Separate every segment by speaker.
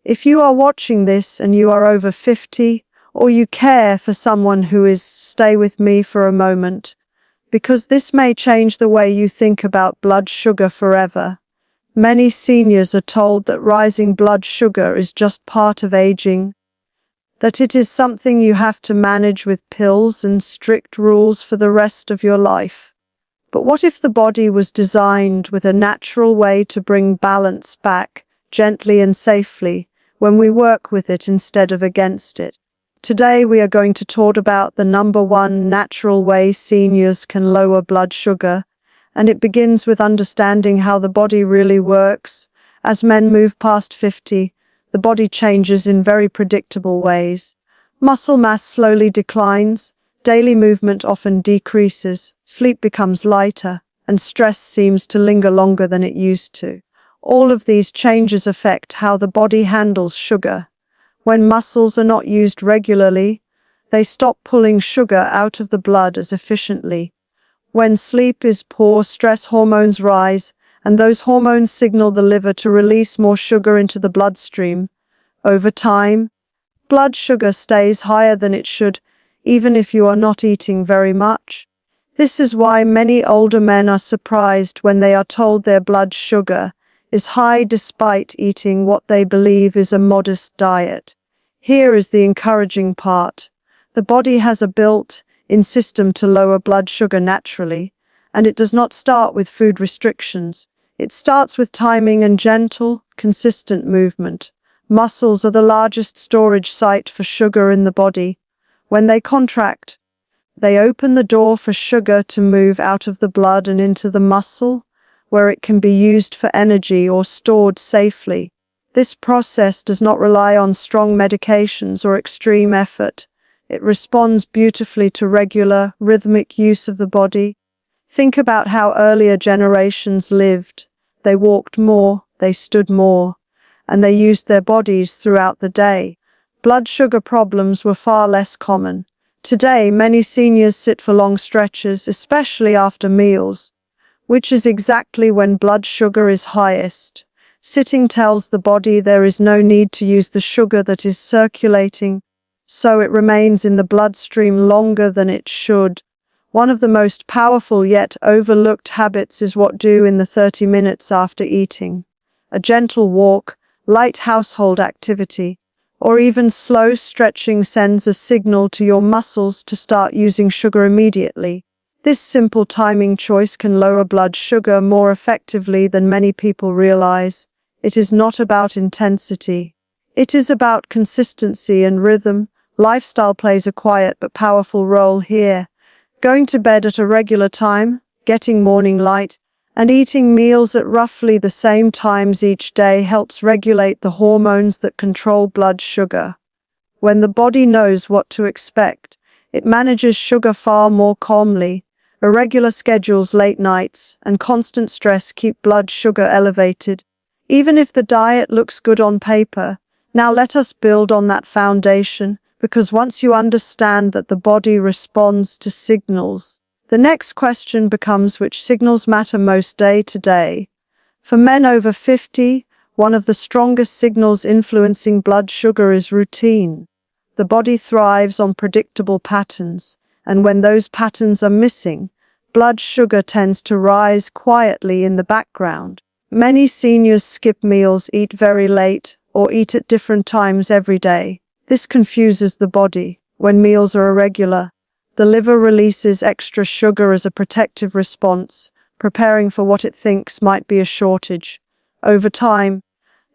Speaker 1: If you are watching this and you are over 50, or you care for someone who is, stay with me for a moment, because this may change the way you think about blood sugar forever. Many seniors are told that rising blood sugar is just part of aging, that it is something you have to manage with pills and strict rules for the rest of your life. But what if the body was designed with a natural way to bring balance back, gently and safely, when we work with it instead of against it? Today we are going to talk about the number one natural way seniors can lower blood sugar, and it begins with understanding how the body really works. As men move past 50, the body changes in very predictable ways. Muscle mass slowly declines, daily movement often decreases, sleep becomes lighter, and stress seems to linger longer than it used to. All of these changes affect how the body handles sugar. When muscles are not used regularly, they stop pulling sugar out of the blood as efficiently. When sleep is poor, stress hormones rise, and those hormones signal the liver to release more sugar into the bloodstream. Over time, blood sugar stays higher than it should, even if you are not eating very much. This is why many older men are surprised when they are told their blood sugar is high despite eating what they believe is a modest diet. Here is the encouraging part. The body has a built-in system to lower blood sugar naturally, and it does not start with food restrictions. It starts with timing and gentle, consistent movement. Muscles are the largest storage site for sugar in the body. When they contract, they open the door for sugar to move out of the blood and into the muscle, where it can be used for energy or stored safely. This process does not rely on strong medications or extreme effort. It responds beautifully to regular, rhythmic use of the body. Think about how earlier generations lived. They walked more, they stood more, and they used their bodies throughout the day. Blood sugar problems were far less common. Today, many seniors sit for long stretches, especially after meals, which is exactly when blood sugar is highest. Sitting tells the body there is no need to use the sugar that is circulating, so it remains in the bloodstream longer than it should. One of the most powerful yet overlooked habits is what to do in the 30 minutes after eating. A gentle walk, light household activity, or even slow stretching sends a signal to your muscles to start using sugar immediately. This simple timing choice can lower blood sugar more effectively than many people realize. It is not about intensity. It is about consistency and rhythm. Lifestyle plays a quiet but powerful role here. Going to bed at a regular time, getting morning light, and eating meals at roughly the same times each day helps regulate the hormones that control blood sugar. When the body knows what to expect, it manages sugar far more calmly. Irregular schedules, late nights, and constant stress keep blood sugar elevated. Even if the diet looks good on paper, now let us build on that foundation, because once you understand that the body responds to signals, the next question becomes which signals matter most day to day. For men over 50, one of the strongest signals influencing blood sugar is routine. The body thrives on predictable patterns, and when those patterns are missing, blood sugar tends to rise quietly in the background. Many seniors skip meals, eat very late, or eat at different times every day. This confuses the body. When meals are irregular, the liver releases extra sugar as a protective response, preparing for what it thinks might be a shortage. Over time,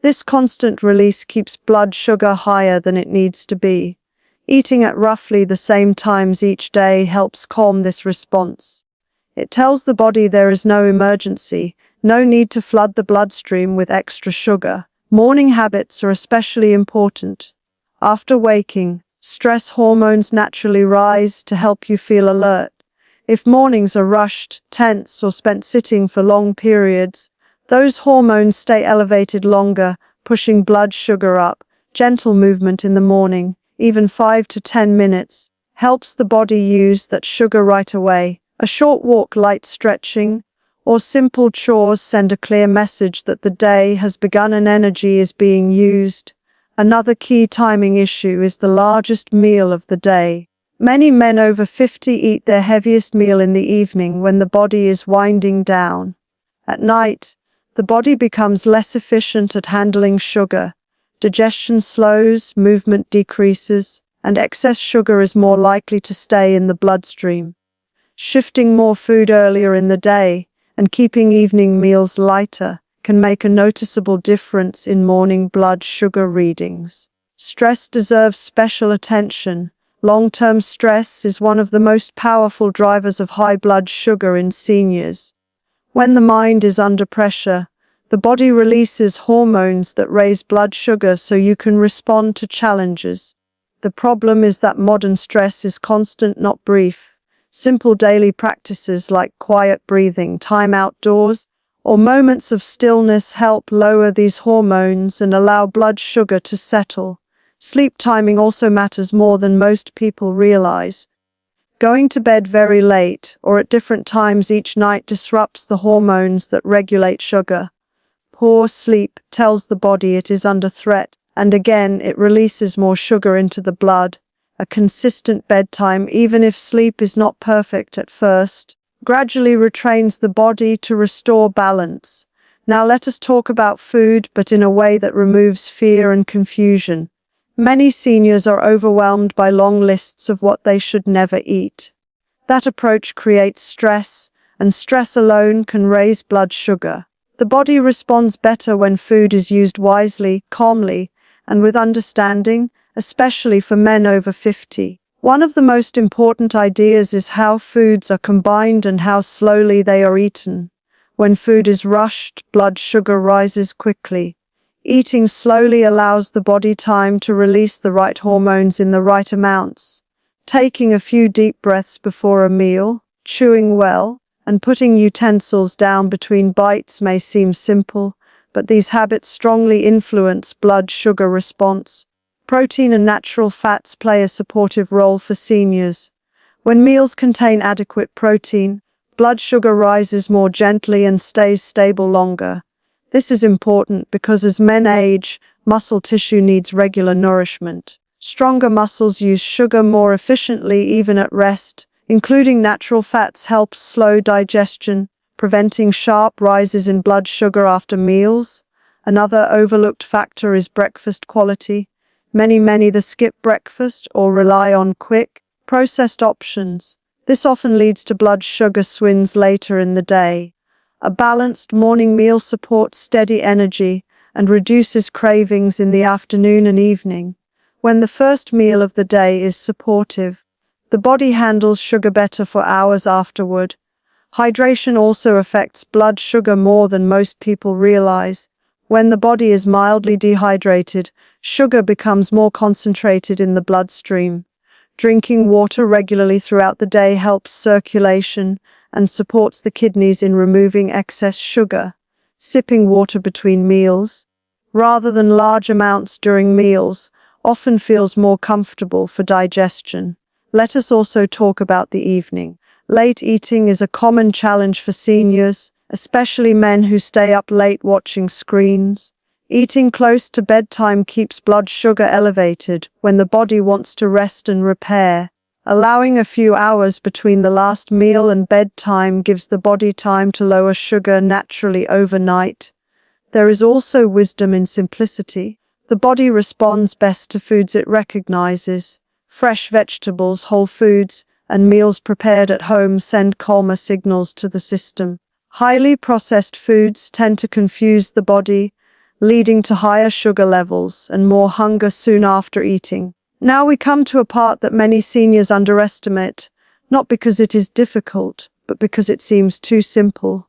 Speaker 1: this constant release keeps blood sugar higher than it needs to be. Eating at roughly the same times each day helps calm this response. It tells the body there is no emergency, no need to flood the bloodstream with extra sugar. Morning habits are especially important. After waking, stress hormones naturally rise to help you feel alert. If mornings are rushed, tense, or spent sitting for long periods, those hormones stay elevated longer, pushing blood sugar up. Gentle movement in the morning, even 5 to 10 minutes, helps the body use that sugar right away. A short walk, light stretching, or simple chores send a clear message that the day has begun and energy is being used. Another key timing issue is the largest meal of the day. Many men over 50 eat their heaviest meal in the evening when the body is winding down. At night, the body becomes less efficient at handling sugar. Digestion slows, movement decreases, and excess sugar is more likely to stay in the bloodstream. Shifting more food earlier in the day and keeping evening meals lighter can make a noticeable difference in morning blood sugar readings. Stress deserves special attention. Long-term stress is one of the most powerful drivers of high blood sugar in seniors. When the mind is under pressure, the body releases hormones that raise blood sugar so you can respond to challenges. The problem is that modern stress is constant, not brief. Simple daily practices like quiet breathing, time outdoors, or moments of stillness help lower these hormones and allow blood sugar to settle. Sleep timing also matters more than most people realize. Going to bed very late or at different times each night disrupts the hormones that regulate sugar. Poor sleep tells the body it is under threat, and again it releases more sugar into the blood. A consistent bedtime, even if sleep is not perfect at first, gradually retrains the body to restore balance. Now let us talk about food, but in a way that removes fear and confusion. Many seniors are overwhelmed by long lists of what they should never eat. That approach creates stress, and stress alone can raise blood sugar. The body responds better when food is used wisely, calmly, and with understanding, especially for men over 50. One of the most important ideas is how foods are combined and how slowly they are eaten. When food is rushed, blood sugar rises quickly. Eating slowly allows the body time to release the right hormones in the right amounts. Taking a few deep breaths before a meal, chewing well, and putting utensils down between bites may seem simple, but these habits strongly influence blood sugar response. Protein and natural fats play a supportive role for seniors. When meals contain adequate protein, blood sugar rises more gently and stays stable longer. This is important because as men age, muscle tissue needs regular nourishment. Stronger muscles use sugar more efficiently even at rest. Including natural fats helps slow digestion, preventing sharp rises in blood sugar after meals. Another overlooked factor is breakfast quality. Many either skip breakfast or rely on quick, processed options. This often leads to blood sugar swings later in the day. A balanced morning meal supports steady energy and reduces cravings in the afternoon and evening. When the first meal of the day is supportive, the body handles sugar better for hours afterward. Hydration also affects blood sugar more than most people realize. When the body is mildly dehydrated, sugar becomes more concentrated in the bloodstream. Drinking water regularly throughout the day helps circulation and supports the kidneys in removing excess sugar. Sipping water between meals, rather than large amounts during meals, often feels more comfortable for digestion. Let us also talk about the evening. Late eating is a common challenge for seniors, especially men who stay up late watching screens. Eating close to bedtime keeps blood sugar elevated when the body wants to rest and repair. Allowing a few hours between the last meal and bedtime gives the body time to lower sugar naturally overnight. There is also wisdom in simplicity. The body responds best to foods it recognizes. Fresh vegetables, whole foods, and meals prepared at home send calmer signals to the system. Highly processed foods tend to confuse the body, leading to higher sugar levels and more hunger soon after eating. Now we come to a part that many seniors underestimate, not because it is difficult, but because it seems too simple.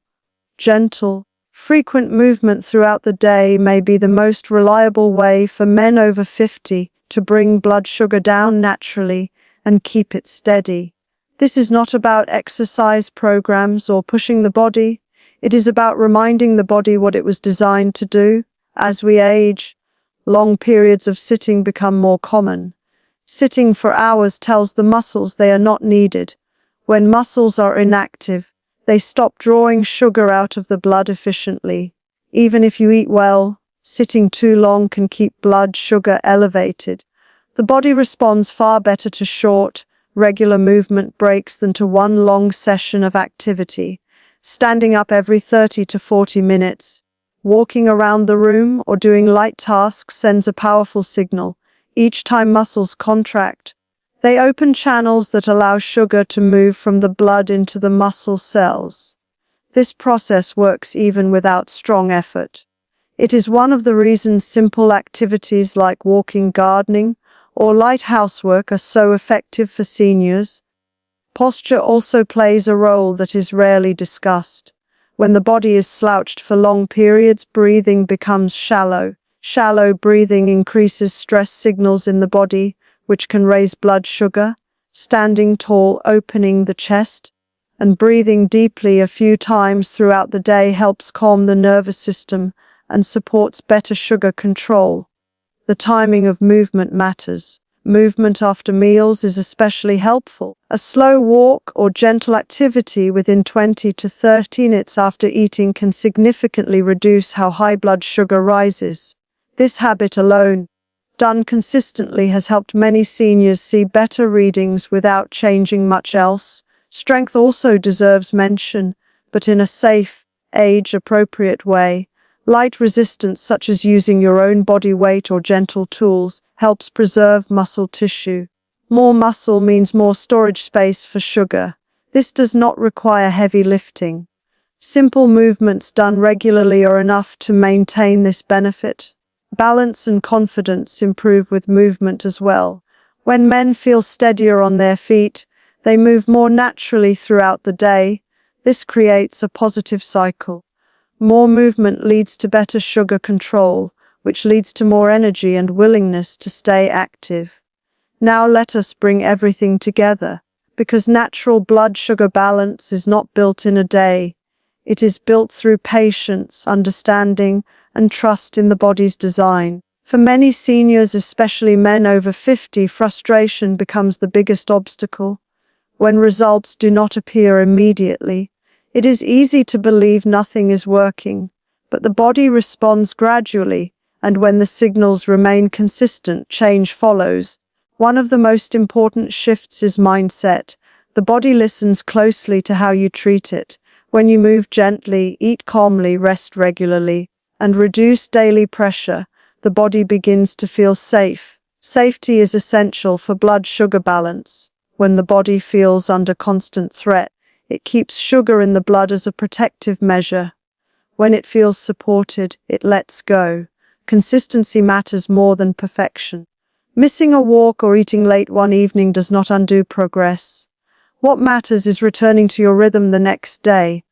Speaker 1: Gentle, frequent movement throughout the day may be the most reliable way for men over 50 to bring blood sugar down naturally and keep it steady. This is not about exercise programs or pushing the body. It is about reminding the body what it was designed to do. As we age, long periods of sitting become more common. Sitting for hours tells the muscles they are not needed. When muscles are inactive, they stop drawing sugar out of the blood efficiently. Even if you eat well, Sitting too long can keep blood sugar elevated. The body responds far better to short, regular movement breaks than to one long session of activity. Standing up every 30 to 40 minutes, walking around the room or doing light tasks sends a powerful signal. Each time muscles contract, they open channels that allow sugar to move from the blood into the muscle cells. This process works even without strong effort. It is one of the reasons simple activities like walking, gardening, or light housework are so effective for seniors. Posture also plays a role that is rarely discussed. When the body is slouched for long periods, breathing becomes shallow. Shallow breathing increases stress signals in the body, which can raise blood sugar. Standing tall, opening the chest, and breathing deeply a few times throughout the day helps calm the nervous system and supports better sugar control. The timing of movement matters. Movement after meals is especially helpful. A slow walk or gentle activity within 20 to 30 minutes after eating can significantly reduce how high blood sugar rises. This habit alone, done consistently, has helped many seniors see better readings without changing much else. Strength also deserves mention, but in a safe, age-appropriate way. Light resistance, such as using your own body weight or gentle tools, helps preserve muscle tissue. More muscle means more storage space for sugar. This does not require heavy lifting. Simple movements done regularly are enough to maintain this benefit. Balance and confidence improve with movement as well. When men feel steadier on their feet, they move more naturally throughout the day. This creates a positive cycle. More movement leads to better sugar control, which leads to more energy and willingness to stay active. Now let us bring everything together, because natural blood sugar balance is not built in a day. It is built through patience, understanding, and trust in the body's design. For many seniors, especially men over 50, frustration becomes the biggest obstacle. When results do not appear immediately, it is easy to believe nothing is working, but the body responds gradually, and when the signals remain consistent, change follows. One of the most important shifts is mindset. The body listens closely to how you treat it. When you move gently, eat calmly, rest regularly, and reduce daily pressure, the body begins to feel safe. Safety is essential for blood sugar balance. When the body feels under constant threat, it keeps sugar in the blood as a protective measure. When it feels supported, it lets go. Consistency matters more than perfection. Missing a walk or eating late one evening does not undo progress. What matters is returning to your rhythm the next day.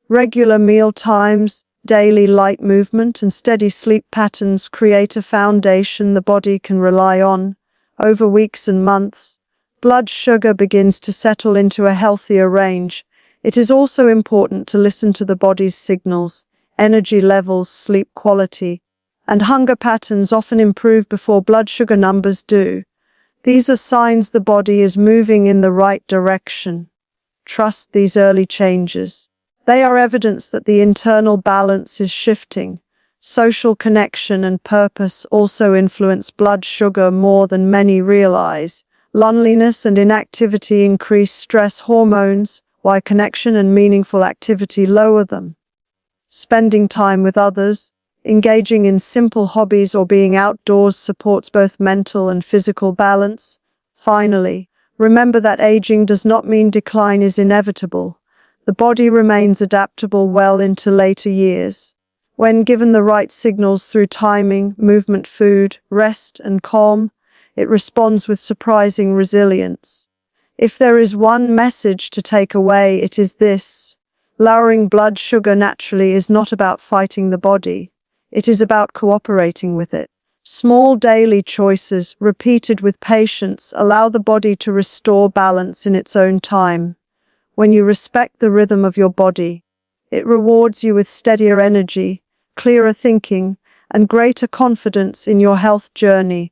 Speaker 1: Regular meal times, daily light movement, and steady sleep patterns create a foundation the body can rely on. Over weeks and months, blood sugar begins to settle into a healthier range. It is also important to listen to the body's signals. Energy levels, sleep quality, and hunger patterns often improve before blood sugar numbers do. These are signs the body is moving in the right direction. Trust these early changes. They are evidence that the internal balance is shifting. Social connection and purpose also influence blood sugar more than many realize. Loneliness and inactivity increase stress hormones, while connection and meaningful activity lower them. Spending time with others, engaging in simple hobbies, or being outdoors supports both mental and physical balance. Finally, remember that aging does not mean decline is inevitable. The body remains adaptable well into later years. When given the right signals through timing, movement, food, rest, and calm, it responds with surprising resilience. If there is one message to take away, it is this: lowering blood sugar naturally is not about fighting the body. It is about cooperating with it. Small daily choices, repeated with patience, allow the body to restore balance in its own time. When you respect the rhythm of your body, it rewards you with steadier energy, clearer thinking, and greater confidence in your health journey.